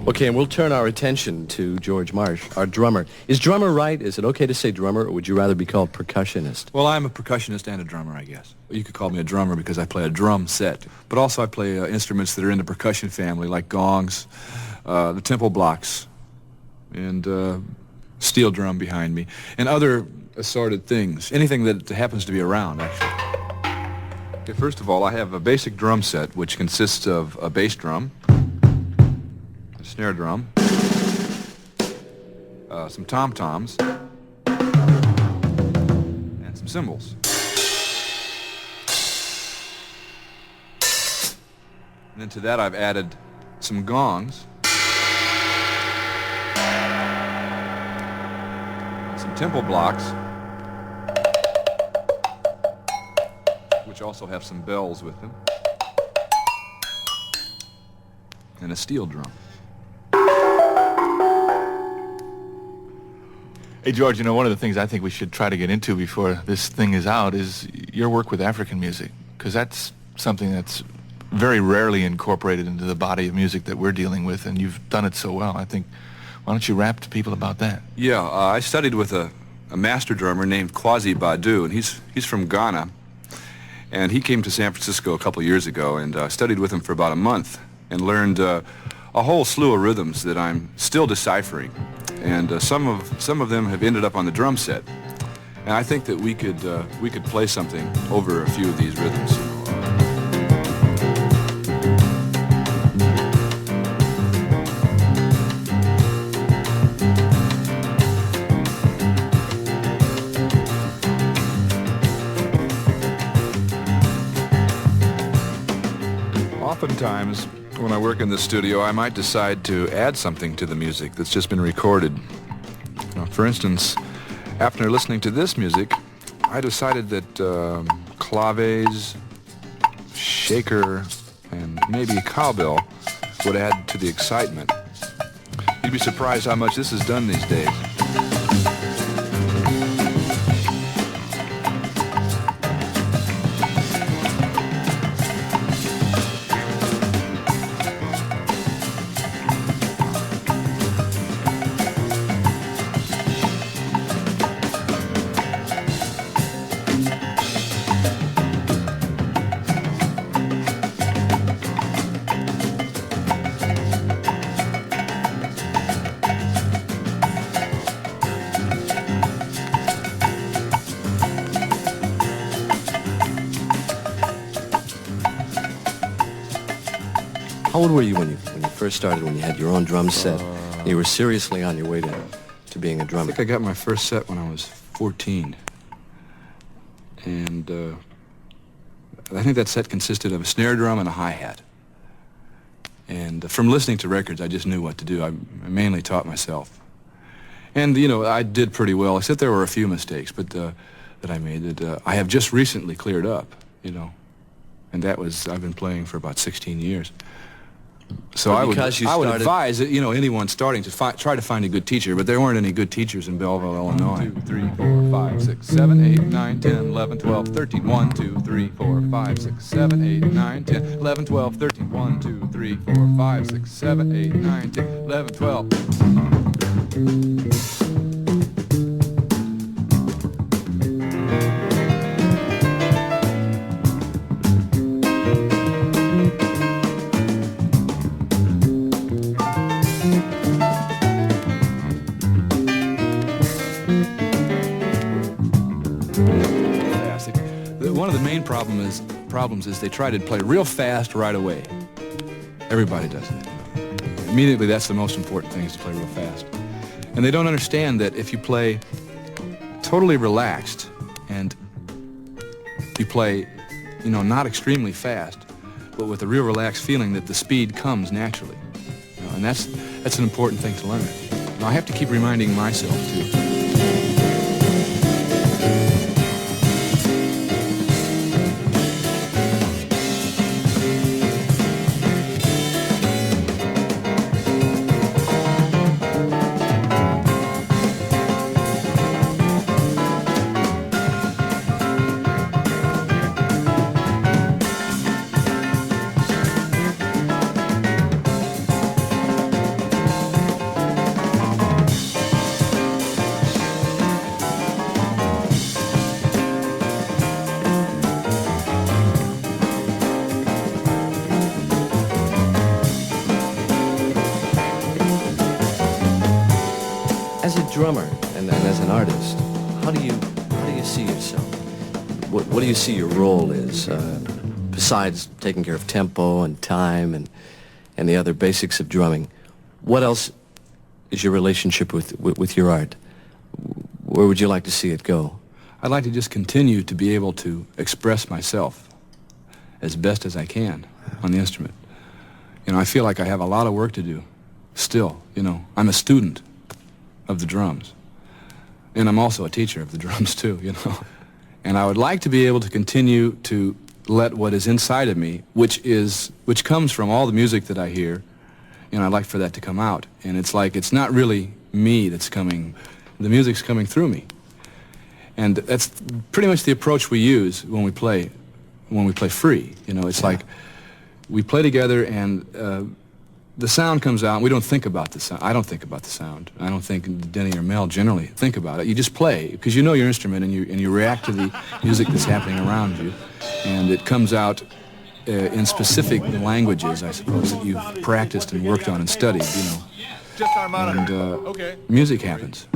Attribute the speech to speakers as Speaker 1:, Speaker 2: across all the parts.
Speaker 1: Okay, and we'll turn our attention to George Marsh, our drummer. Is drummer right? Is it okay to say drummer, or would you rather be called percussionist?
Speaker 2: Well, I'm a percussionist and a drummer, I guess. You could call me a drummer because I play a drum set. But also I play instruments that are in the percussion family, like gongs, the tempo blocks, and steel drum behind me, and other assorted things. Anything that happens to be around, actually. Okay, first of all, I have a basic drum set, which consists of a bass drum, snare drum, some tom-toms, and some cymbals. And then to that I've added some gongs, and some tempo blocks, which also have some bells with them, and a steel drum.
Speaker 3: Hey, George, you know, one of the things I think we should try to get into before this thing is out is your work with African music, because that's something that's very rarely incorporated into the body of music that we're dealing with, and you've done it so well. I think, why don't you rap to people about that?
Speaker 2: Yeah, I studied with a master drummer named Kwasi Badu, and he's from Ghana, and he came to San Francisco a couple years ago, and studied with him for about a month, and learned a whole slew of rhythms that I'm still deciphering. And some of them have ended up on the drum set, and I think that we could play something over a few of these rhythms. Oftentimes, when I work in the studio, I might decide to add something to the music that's just been recorded. For instance, after listening to this music, I decided that claves, shaker, and maybe cowbell would add to the excitement. You'd be surprised how much this is done these days.
Speaker 1: How old were you when you first started, when you had your own drum set, and you were seriously on your way to being a drummer?
Speaker 2: I think I got my first set when I was 14. And I think that set consisted of a snare drum and a hi-hat. And from listening to records, I just knew what to do. I mainly taught myself. And, you know, I did pretty well, except there were a few mistakes that I made that I have just recently cleared up, you know. And that was, I've been playing for about 16 years. So I would advise, you know, anyone starting to try to find a good teacher, but there weren't any good teachers in Belleville, Illinois. 1, 2, 3, 4, 5, 6, 7, 8, 9, 10, 11, 12, 13. 1, 2, 3, 4, 5, 6, 7, 8, 9, 10, 11, 12, 13. 1, 2, 3, 4, 5, 6, 7, 8, 9, 10, 11, 12. problems is they try to play real fast right away. Everybody does that. Immediately, that's the most important thing, is to play real fast. And they don't understand that if you play totally relaxed and you play, not extremely fast, but with a real relaxed feeling, that the speed comes naturally. And that's an important thing to learn. And I have to keep reminding myself, too.
Speaker 1: As a drummer and as an artist, how do you see yourself? What do you see your role is, besides taking care of tempo and time and the other basics of drumming? What else is your relationship with your art? Where would you like to see it go?
Speaker 2: I'd like to just continue to be able to express myself as best as I can on the instrument. I feel like I have a lot of work to do still. I'm a student of the drums, and I'm also a teacher of the drums too, And I would like to be able to continue to let what is inside of me, which comes from all the music that I hear, I'd like for that to come out. And it's not really me that's coming, the music's coming through me. And that's pretty much the approach we use when we play free. It's like we play together, and the sound comes out, and we don't think about the sound. I don't think about the sound. I don't think Denny or Mel generally think about it. You just play, because you know your instrument, and you react to the music that's happening around you, and it comes out in specific languages, I suppose, that you've practiced and worked on and studied,
Speaker 3: Just our monitor.
Speaker 2: And
Speaker 3: Okay.
Speaker 2: music happens.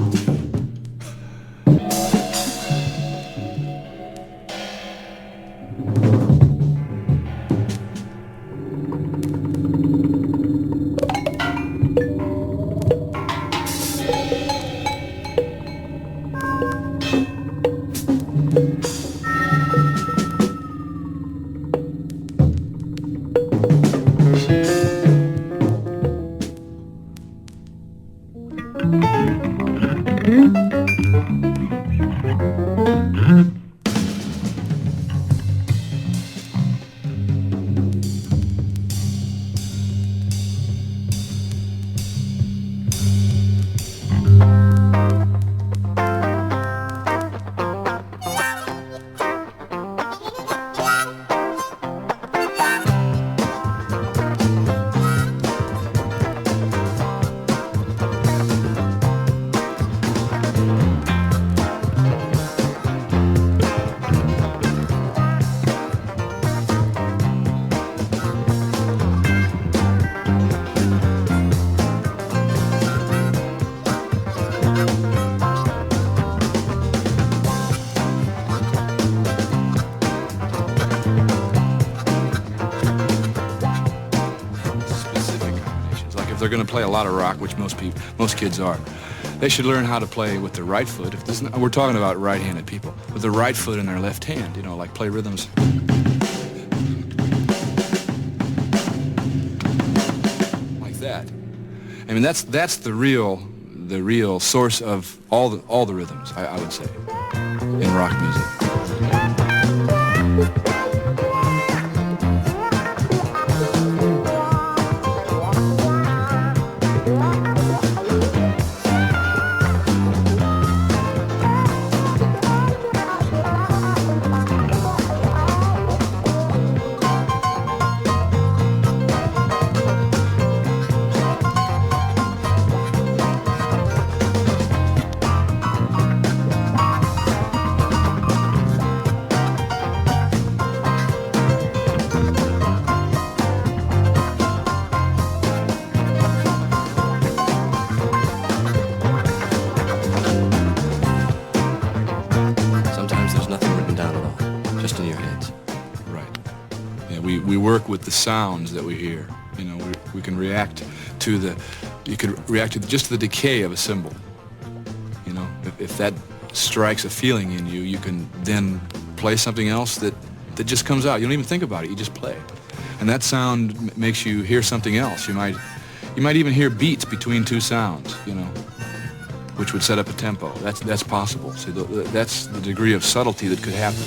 Speaker 2: If they're going to play a lot of rock, which most kids are, they should learn how to play with their right foot. We're talking about right-handed people, with the right foot in their left hand, like play rhythms. Like that. I mean, that's the real source of all the rhythms, I would say, in rock music. we work with the sounds that we hear. You know, we can react to you could react to just the decay of a cymbal. You know, if that strikes a feeling in you, you can then play something else that just comes out. You don't even think about it, you just play. And that sound makes you hear something else. You might even hear beats between two sounds, you know, which would set up a tempo. That's possible. See, that's the degree of subtlety that could happen.